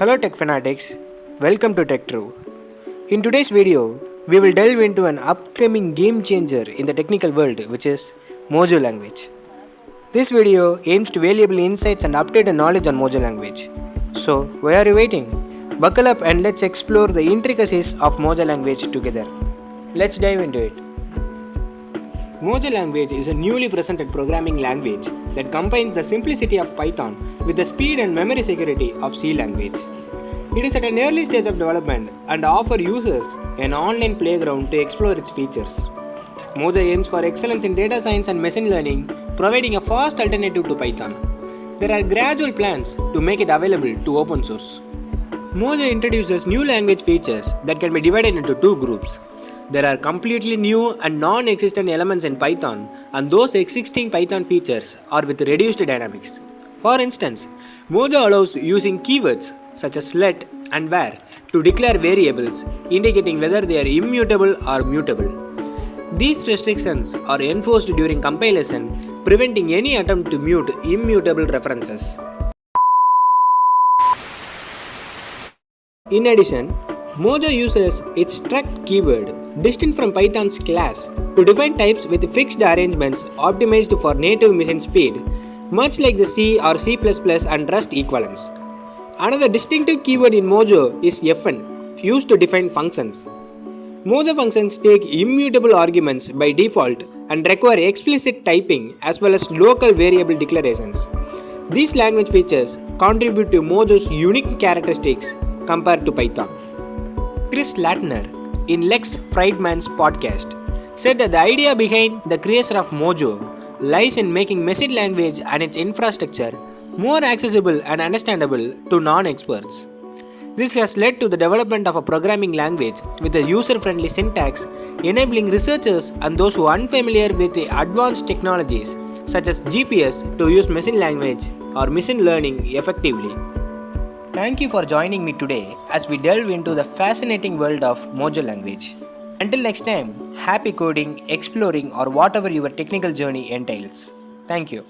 Hello Tech Fanatics, welcome to Trove. In today's video, we will delve into an upcoming game changer in the technical world, which is Mojo language. This video aims to valuable insights and updated knowledge on Mojo language. So, why are you waiting? Buckle up and let's explore the intricacies of Mojo language together. Let's dive into it. Mojo language is a newly presented programming language that combines the simplicity of Python with the speed and memory security of C language. It is at an early stage of development and offers users an online playground to explore its features. Mojo aims for excellence in data science and machine learning, providing a fast alternative to Python. There are gradual plans to make it available to open source. Mojo introduces new language features that can be divided into two groups. There are completely new and non-existent elements in Python, and those existing Python features are with reduced dynamics. For instance, Mojo allows using keywords such as let and where to declare variables, indicating whether they are immutable or mutable. These restrictions are enforced during compilation, preventing any attempt to mute immutable references. In addition, Mojo uses its struct keyword, distinct from Python's class, to define types with fixed arrangements optimized for native machine speed, much like the C or C++ and Rust equivalents. Another distinctive keyword in Mojo is fn, used to define functions. Mojo functions take immutable arguments by default and require explicit typing as well as local variable declarations. These language features contribute to Mojo's unique characteristics compared to Python. Chris Latner, in Lex Friedman's podcast, said that the idea behind the creation of Mojo lies in making machine language and its infrastructure more accessible and understandable to non-experts. This has led to the development of a programming language with a user-friendly syntax, enabling researchers and those who are unfamiliar with the advanced technologies such as GPS to use machine language or machine learning effectively. Thank you for joining me today as we delve into the fascinating world of Mojo language. Until next time, happy coding, exploring, or whatever your technical journey entails. Thank you.